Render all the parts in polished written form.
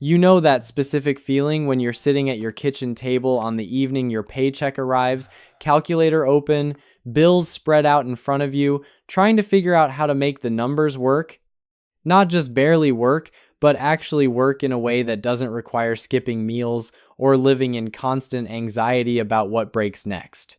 You know that specific feeling when you're sitting at your kitchen table on the evening your paycheck arrives, calculator open, bills spread out in front of you, trying to figure out how to make the numbers work? Not just barely work, but actually work in a way that doesn't require skipping meals or living in constant anxiety about what breaks next.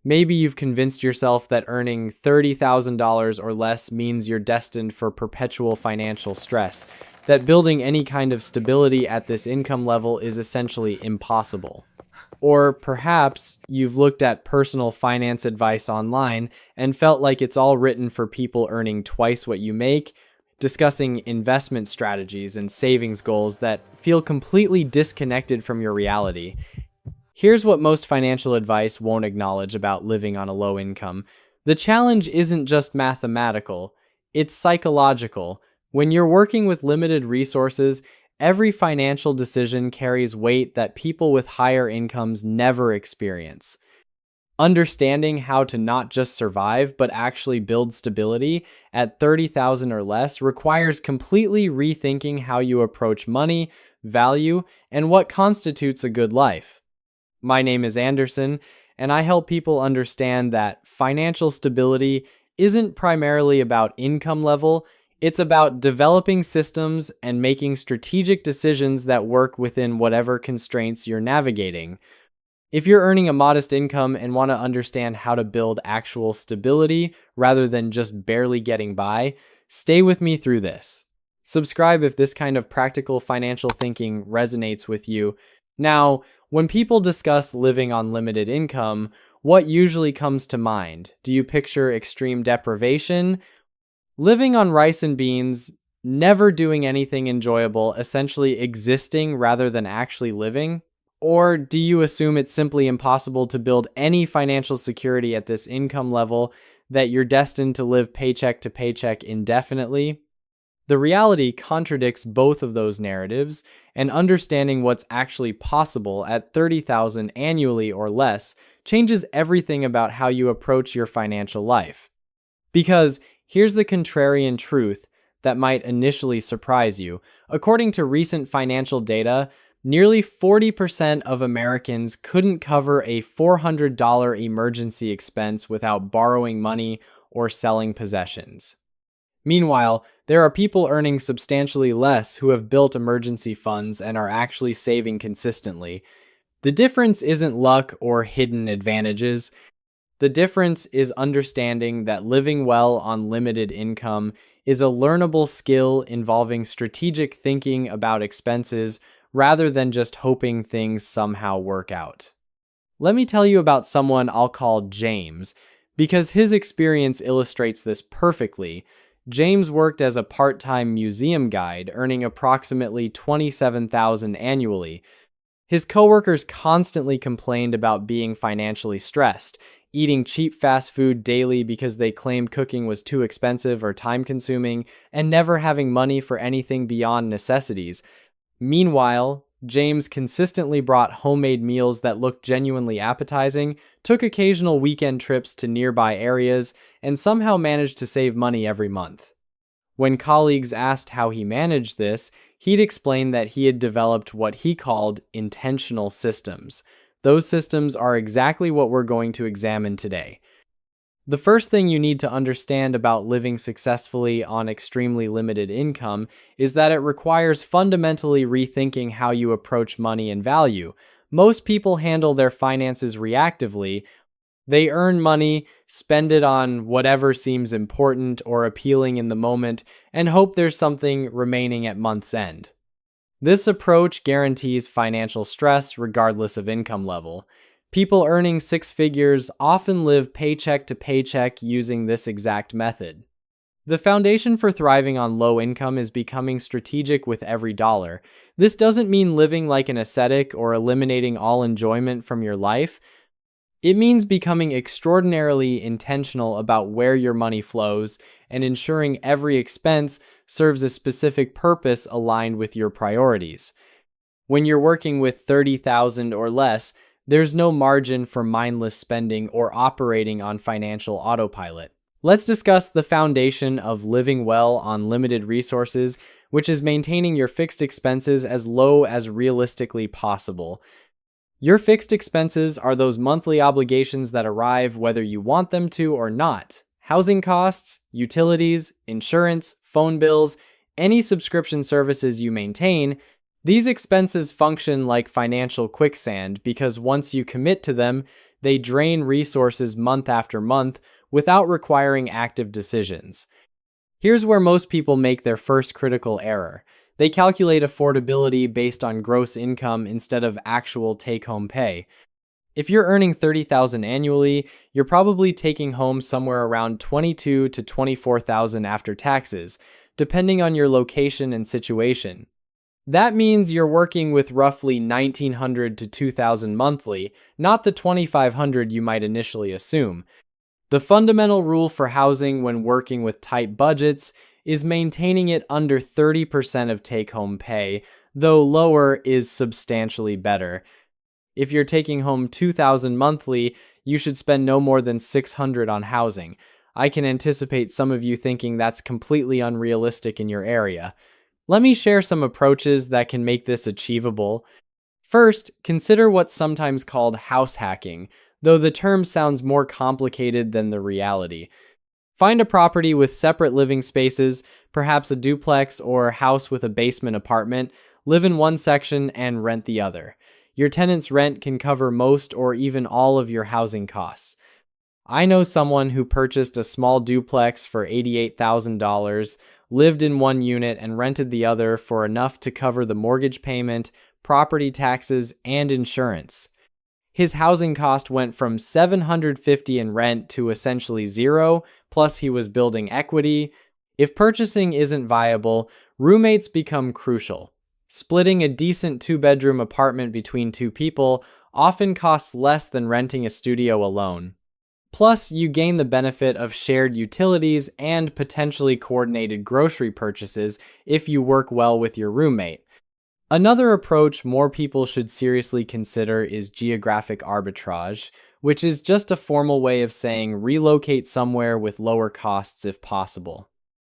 Maybe you've convinced yourself that earning $30,000 or less means you're destined for perpetual financial stress, that building any kind of stability at this income level is essentially impossible. Or perhaps you've looked at personal finance advice online and felt like it's all written for people earning twice what you make, discussing investment strategies and savings goals that feel completely disconnected from your reality. Here's what most financial advice won't acknowledge about living on a low income. The challenge isn't just mathematical, it's psychological. When you're working with limited resources, every financial decision carries weight that people with higher incomes never experience. Understanding how to not just survive, but actually build stability at 30,000 or less requires completely rethinking how you approach money, value, and what constitutes a good life. My name is Anderson, and I help people understand that financial stability isn't primarily about income level, it's about developing systems and making strategic decisions that work within whatever constraints you're navigating. If you're earning a modest income and want to understand how to build actual stability rather than just barely getting by, stay with me through this. Subscribe if this kind of practical financial thinking resonates with you. Now, when people discuss living on limited income, what usually comes to mind? Do you picture extreme deprivation? Living on rice and beans, never doing anything enjoyable, essentially existing rather than actually living? Or do you assume it's simply impossible to build any financial security at this income level, that you're destined to live paycheck to paycheck indefinitely? The reality contradicts both of those narratives, and understanding what's actually possible at 30,000 annually or less changes everything about how you approach your financial life. Because here's the contrarian truth that might initially surprise you. According to recent financial data, nearly 40% of Americans couldn't cover a $400 emergency expense without borrowing money or selling possessions. Meanwhile, there are people earning substantially less who have built emergency funds and are actually saving consistently. The difference isn't luck or hidden advantages. The difference is understanding that living well on limited income is a learnable skill involving strategic thinking about expenses rather than just hoping things somehow work out. Let me tell you about someone I'll call James, because his experience illustrates this perfectly. James worked as a part-time museum guide, earning approximately $27,000 annually. His coworkers constantly complained about being financially stressed, eating cheap fast food daily because they claimed cooking was too expensive or time-consuming, and never having money for anything beyond necessities. Meanwhile, James consistently brought homemade meals that looked genuinely appetizing, took occasional weekend trips to nearby areas, and somehow managed to save money every month. When colleagues asked how he managed this, he'd explain that he had developed what he called intentional systems. Those systems are exactly what we're going to examine today. The first thing you need to understand about living successfully on extremely limited income is that it requires fundamentally rethinking how you approach money and value. Most people handle their finances reactively. They earn money, spend it on whatever seems important or appealing in the moment, and hope there's something remaining at month's end. This approach guarantees financial stress regardless of income level. People earning six figures often live paycheck to paycheck using this exact method. The foundation for thriving on low income is becoming strategic with every dollar. This doesn't mean living like an ascetic or eliminating all enjoyment from your life. It means becoming extraordinarily intentional about where your money flows and ensuring every expense serves a specific purpose aligned with your priorities. When you're working with 30,000 or less, there's no margin for mindless spending or operating on financial autopilot. Let's discuss the foundation of living well on limited resources, which is maintaining your fixed expenses as low as realistically possible. Your fixed expenses are those monthly obligations that arrive whether you want them to or not. Housing costs, utilities, insurance, phone bills, any subscription services you maintain. These expenses function like financial quicksand because once you commit to them, they drain resources month after month without requiring active decisions. Here's where most people make their first critical error. They calculate affordability based on gross income instead of actual take-home pay. If you're earning $30,000 annually, you're probably taking home somewhere around $22,000 to $24,000 after taxes, depending on your location and situation. That means you're working with roughly $1,900 to $2,000 monthly, not the $2,500 you might initially assume. The fundamental rule for housing when working with tight budgets is maintaining it under 30% of take-home pay, though lower is substantially better. If you're taking home $2,000 monthly, you should spend no more than $600 on housing. I can anticipate some of you thinking that's completely unrealistic in your area. Let me share some approaches that can make this achievable. First, consider what's sometimes called house hacking, though the term sounds more complicated than the reality. Find a property with separate living spaces, perhaps a duplex or house with a basement apartment, live in one section and rent the other. Your tenant's rent can cover most or even all of your housing costs. I know someone who purchased a small duplex for $88,000, lived in one unit and rented the other for enough to cover the mortgage payment, property taxes, and insurance. His housing cost went from $750 in rent to essentially zero, plus he was building equity. If purchasing isn't viable, roommates become crucial. Splitting a decent two-bedroom apartment between two people often costs less than renting a studio alone. Plus, you gain the benefit of shared utilities and potentially coordinated grocery purchases if you work well with your roommate. Another approach more people should seriously consider is geographic arbitrage, which is just a formal way of saying relocate somewhere with lower costs if possible.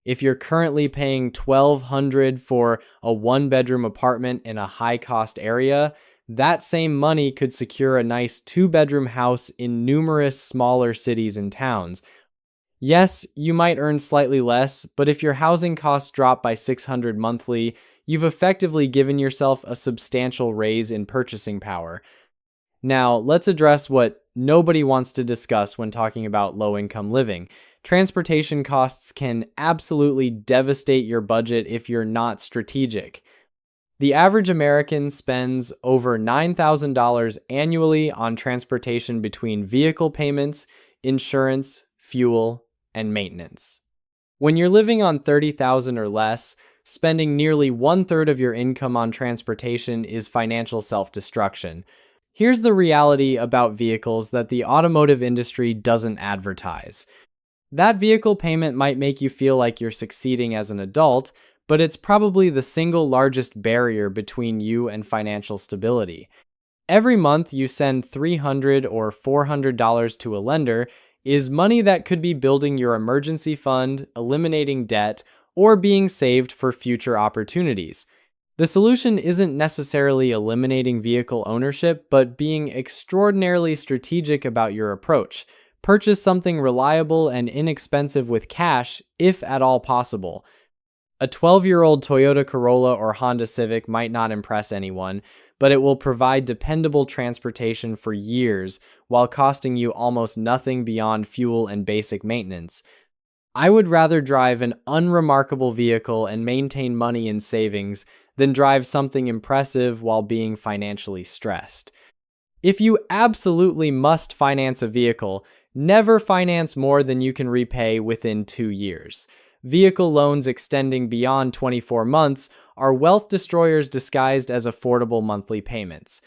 If you're currently paying $1,200 for a one-bedroom apartment in a high-cost area, that same money could secure a nice two-bedroom house in numerous smaller cities and towns. Yes, you might earn slightly less, but if your housing costs drop by $600 monthly, you've effectively given yourself a substantial raise in purchasing power. Now, let's address what nobody wants to discuss when talking about low-income living. Transportation costs can absolutely devastate your budget if you're not strategic. The average American spends over $9,000 annually on transportation between vehicle payments, insurance, fuel, and maintenance. When you're living on $30,000 or less, spending nearly one-third of your income on transportation is financial self-destruction. Here's the reality about vehicles that the automotive industry doesn't advertise. That vehicle payment might make you feel like you're succeeding as an adult, but it's probably the single largest barrier between you and financial stability. Every month you send $300 or $400 to a lender is money that could be building your emergency fund, eliminating debt, or being saved for future opportunities. The solution isn't necessarily eliminating vehicle ownership, but being extraordinarily strategic about your approach. Purchase something reliable and inexpensive with cash, if at all possible. A 12-year-old Toyota Corolla or Honda Civic might not impress anyone, but it will provide dependable transportation for years while costing you almost nothing beyond fuel and basic maintenance. I would rather drive an unremarkable vehicle and maintain money in savings than drive something impressive while being financially stressed. If you absolutely must finance a vehicle, never finance more than you can repay within 2 years. Vehicle loans extending beyond 24 months are wealth destroyers disguised as affordable monthly payments.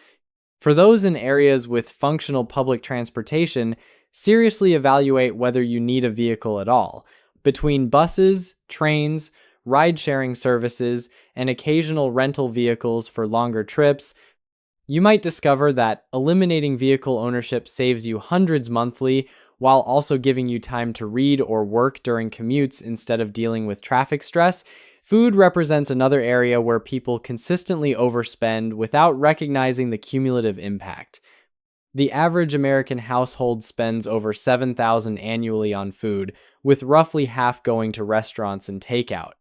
For those in areas with functional public transportation, seriously evaluate whether you need a vehicle at all. Between buses, trains, ride-sharing services, and occasional rental vehicles for longer trips, you might discover that eliminating vehicle ownership saves you hundreds monthly while also giving you time to read or work during commutes instead of dealing with traffic stress. Food represents another area where people consistently overspend without recognizing the cumulative impact. The average American household spends over $7,000 annually on food, with roughly half going to restaurants and takeout.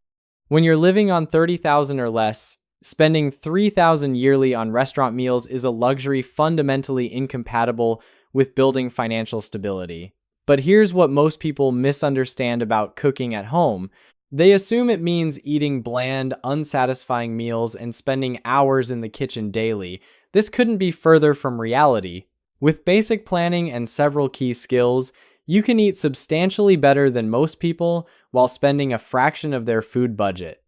When you're living on $30,000 or less, spending $3,000 yearly on restaurant meals is a luxury fundamentally incompatible with building financial stability. But here's what most people misunderstand about cooking at home. They assume it means eating bland, unsatisfying meals and spending hours in the kitchen daily. This couldn't be further from reality. With basic planning and several key skills, you can eat substantially better than most people while spending a fraction of their food budget.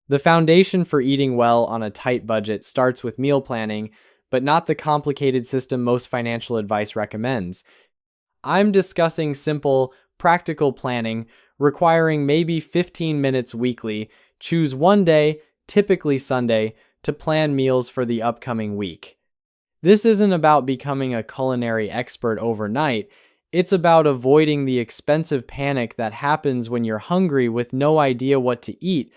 The foundation for eating well on a tight budget starts with meal planning, but not the complicated system most financial advice recommends. I'm discussing simple, practical planning, requiring maybe 15 minutes weekly. Choose one day, typically Sunday, to plan meals for the upcoming week. This isn't about becoming a culinary expert overnight. It's about avoiding the expensive panic that happens when you're hungry with no idea what to eat.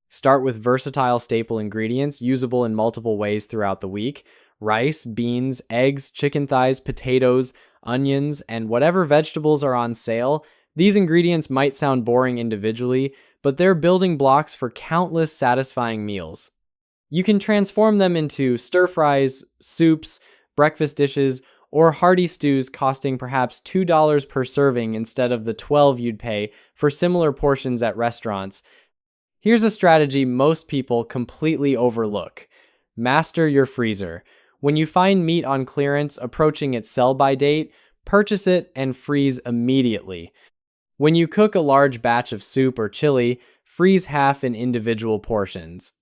Start with versatile staple ingredients usable in multiple ways throughout the week: rice, beans, eggs, chicken thighs, potatoes, onions, and whatever vegetables are on sale. These ingredients might sound boring individually, but they're building blocks for countless satisfying meals. You can transform them into stir-fries, soups, breakfast dishes, or hearty stews costing perhaps $2 per serving instead of the $12 you'd pay for similar portions at restaurants. Here's a strategy most people completely overlook. Master your freezer. When you find meat on clearance approaching its sell-by date, purchase it and freeze immediately. When you cook a large batch of soup or chili, freeze half in individual portions.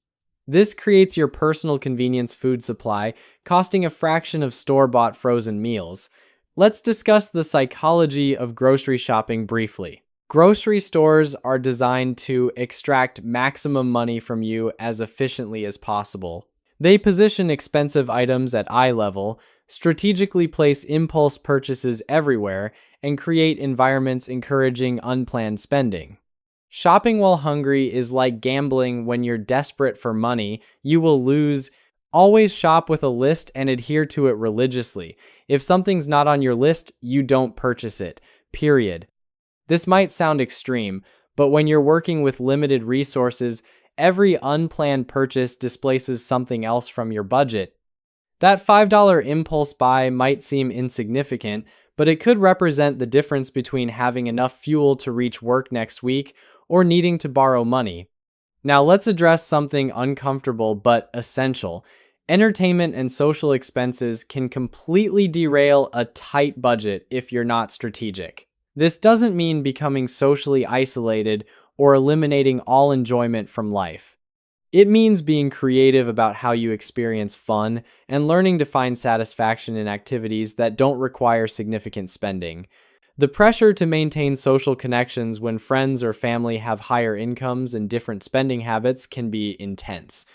This creates your personal convenience food supply, costing a fraction of store-bought frozen meals. Let's discuss the psychology of grocery shopping briefly. Grocery stores are designed to extract maximum money from you as efficiently as possible. They position expensive items at eye level, strategically place impulse purchases everywhere, and create environments encouraging unplanned spending. Shopping while hungry is like gambling when you're desperate for money. You will lose. Always shop with a list and adhere to it religiously. If something's not on your list, you don't purchase it. Period. This might sound extreme, but when you're working with limited resources, every unplanned purchase displaces something else from your budget. That $5 impulse buy might seem insignificant, but it could represent the difference between having enough fuel to reach work next week or needing to borrow money. Now let's address something uncomfortable but essential. Entertainment and social expenses can completely derail a tight budget if you're not strategic. This doesn't mean becoming socially isolated or eliminating all enjoyment from life. It means being creative about how you experience fun and learning to find satisfaction in activities that don't require significant spending. The pressure to maintain social connections when friends or family have higher incomes and different spending habits can be intense.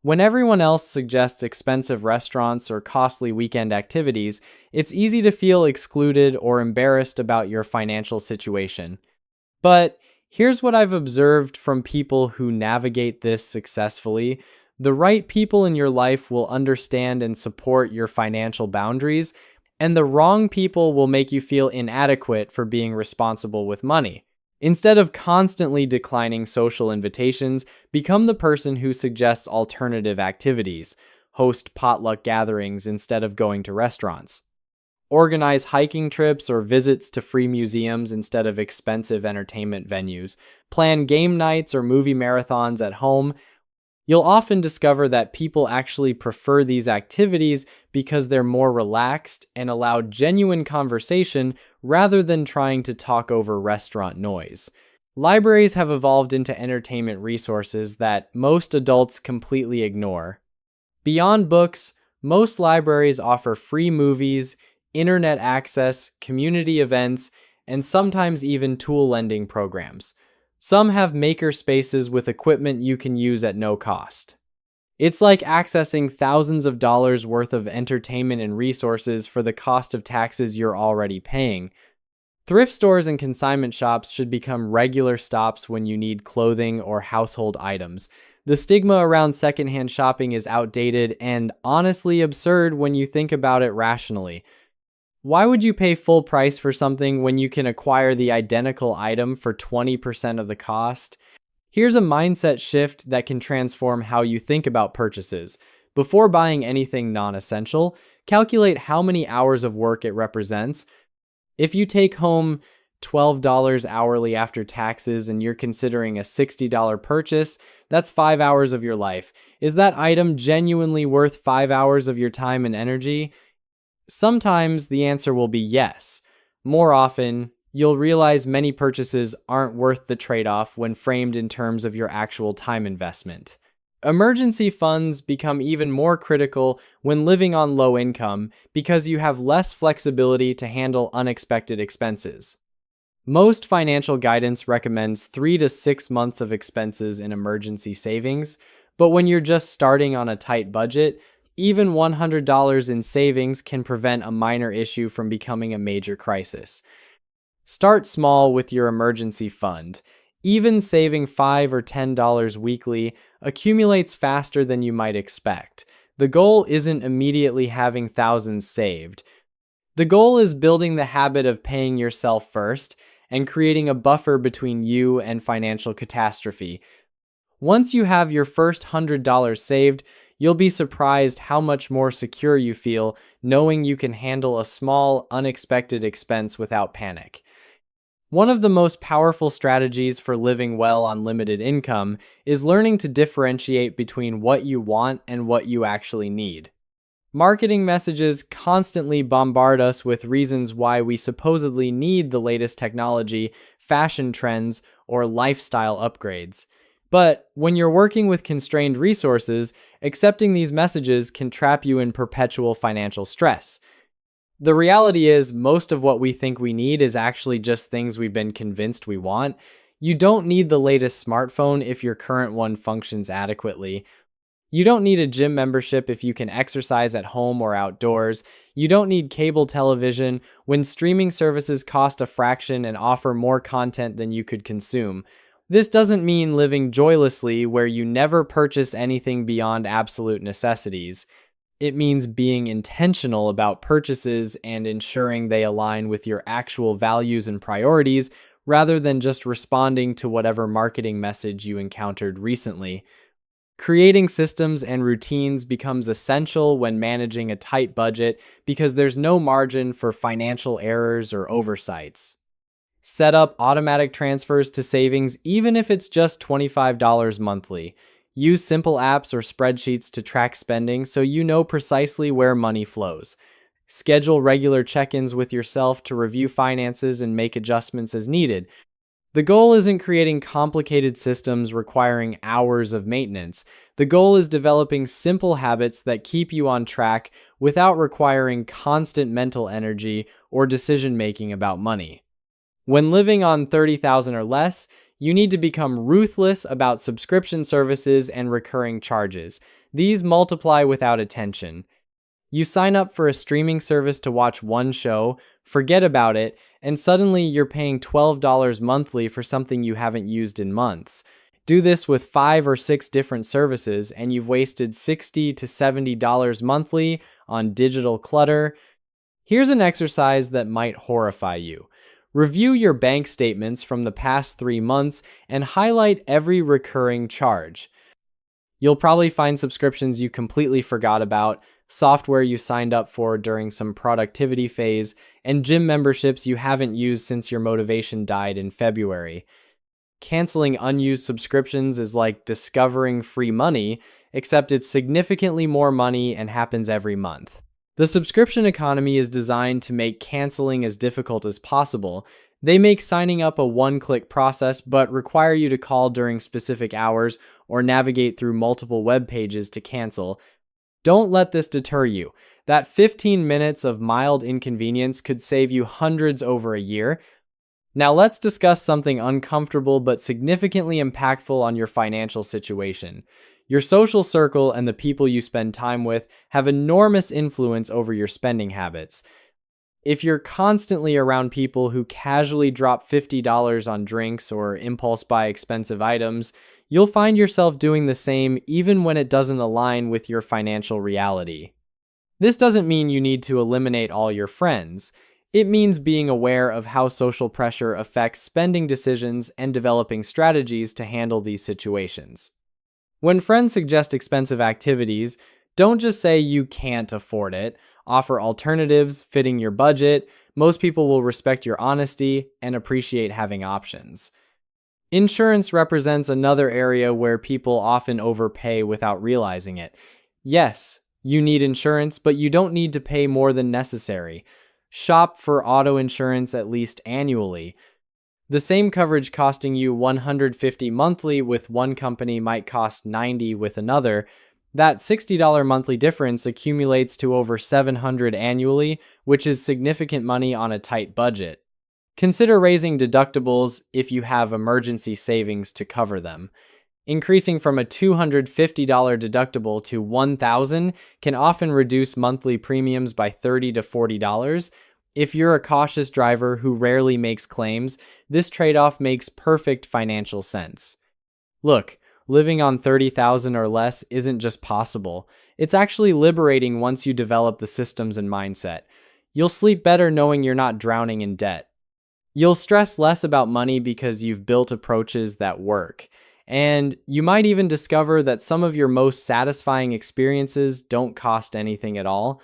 When everyone else suggests expensive restaurants or costly weekend activities, it's easy to feel excluded or embarrassed about your financial situation. But here's what I've observed from people who navigate this successfully. The right people in your life will understand and support your financial boundaries, and the wrong people will make you feel inadequate for being responsible with money. Instead of constantly declining social invitations, become the person who suggests alternative activities. Host potluck gatherings instead of going to restaurants. Organize hiking trips or visits to free museums instead of expensive entertainment venues. Plan game nights or movie marathons at home. You'll often discover that people actually prefer these activities because they're more relaxed and allow genuine conversation rather than trying to talk over restaurant noise. Libraries have evolved into entertainment resources that most adults completely ignore. Beyond books, most libraries offer free movies, internet access, community events, and sometimes even tool lending programs. Some have maker spaces with equipment you can use at no cost. It's like accessing thousands of dollars worth of entertainment and resources for the cost of taxes you're already paying. Thrift stores and consignment shops should become regular stops when you need clothing or household items. The stigma around secondhand shopping is outdated and honestly absurd when you think about it rationally. Why would you pay full price for something when you can acquire the identical item for 20% of the cost? Here's a mindset shift that can transform how you think about purchases. Before buying anything non-essential, calculate how many hours of work it represents. If you take home $12 hourly after taxes and you're considering a $60 purchase, that's 5 hours of your life. Is that item genuinely worth 5 hours of your time and energy? Sometimes the answer will be yes. More often, you'll realize many purchases aren't worth the trade-off when framed in terms of your actual time investment. Emergency funds become even more critical when living on low income because you have less flexibility to handle unexpected expenses. Most financial guidance recommends 3 to 6 months of expenses in emergency savings, but when you're just starting on a tight budget, even $100 in savings can prevent a minor issue from becoming a major crisis. Start small with your emergency fund. Even saving $5 or $10 weekly accumulates faster than you might expect. The goal isn't immediately having thousands saved. The goal is building the habit of paying yourself first and creating a buffer between you and financial catastrophe. Once you have your first $100 saved, you'll be surprised how much more secure you feel knowing you can handle a small, unexpected expense without panic. One of the most powerful strategies for living well on limited income is learning to differentiate between what you want and what you actually need. Marketing messages constantly bombard us with reasons why we supposedly need the latest technology, fashion trends, or lifestyle upgrades. But when you're working with constrained resources, accepting these messages can trap you in perpetual financial stress. The reality is, most of what we think we need is actually just things we've been convinced we want. You don't need the latest smartphone if your current one functions adequately. You don't need a gym membership if you can exercise at home or outdoors. You don't need cable television when streaming services cost a fraction and offer more content than you could consume. This doesn't mean living joylessly where you never purchase anything beyond absolute necessities. It means being intentional about purchases and ensuring they align with your actual values and priorities rather than just responding to whatever marketing message you encountered recently. Creating systems and routines becomes essential when managing a tight budget because there's no margin for financial errors or oversights. Set up automatic transfers to savings even if it's just $25 monthly. Use simple apps or spreadsheets to track spending so you know precisely where money flows. Schedule regular check-ins with yourself to review finances and make adjustments as needed. The goal isn't creating complicated systems requiring hours of maintenance. The goal is developing simple habits that keep you on track without requiring constant mental energy or decision-making about money. When living on $30,000 or less, you need to become ruthless about subscription services and recurring charges. These multiply without attention. You sign up for a streaming service to watch one show, forget about it, and suddenly you're paying $12 monthly for something you haven't used in months. Do this with 5 or 6 different services, and you've wasted $60 to $70 monthly on digital clutter. Here's an exercise that might horrify you. Review your bank statements from the past 3 months and highlight every recurring charge. You'll probably find subscriptions you completely forgot about, software you signed up for during some productivity phase, and gym memberships you haven't used since your motivation died in February. Canceling unused subscriptions is like discovering free money, except it's significantly more money and happens every month. The subscription economy is designed to make canceling as difficult as possible. They make signing up a one-click process, but require you to call during specific hours or navigate through multiple web pages to cancel. Don't let this deter you. That 15 minutes of mild inconvenience could save you hundreds over a year. Now let's discuss something uncomfortable but significantly impactful on your financial situation. Your social circle and the people you spend time with have enormous influence over your spending habits. If you're constantly around people who casually drop $50 on drinks or impulse buy expensive items, you'll find yourself doing the same even when it doesn't align with your financial reality. This doesn't mean you need to eliminate all your friends. It means being aware of how social pressure affects spending decisions and developing strategies to handle these situations. When friends suggest expensive activities, don't just say you can't afford it. Offer alternatives fitting your budget. Most people will respect your honesty and appreciate having options. Insurance represents another area where people often overpay without realizing it. Yes, you need insurance, but you don't need to pay more than necessary. Shop for auto insurance at least annually. The same coverage costing you $150 monthly with one company might cost $90 with another. That $60 monthly difference accumulates to over $700 annually, which is significant money on a tight budget. Consider raising deductibles if you have emergency savings to cover them. Increasing from a $250 deductible to $1,000 can often reduce monthly premiums by $30 to $40. If you're a cautious driver who rarely makes claims, this trade-off makes perfect financial sense. Look, living on $30,000 or less isn't just possible. It's actually liberating once you develop the systems and mindset. You'll sleep better knowing you're not drowning in debt. You'll stress less about money because you've built approaches that work. And you might even discover that some of your most satisfying experiences don't cost anything at all.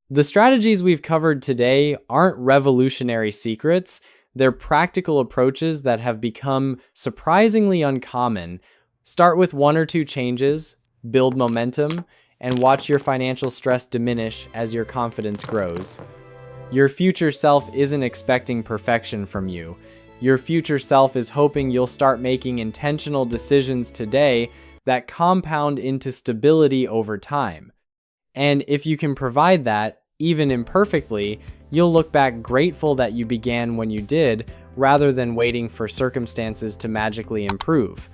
The strategies we've covered today aren't revolutionary secrets. They're practical approaches that have become surprisingly uncommon. Start with 1 or 2 changes, build momentum, and watch your financial stress diminish as your confidence grows. Your future self isn't expecting perfection from you. Your future self is hoping you'll start making intentional decisions today that compound into stability over time. And if you can provide that, even imperfectly, you'll look back grateful that you began when you did, rather than waiting for circumstances to magically improve.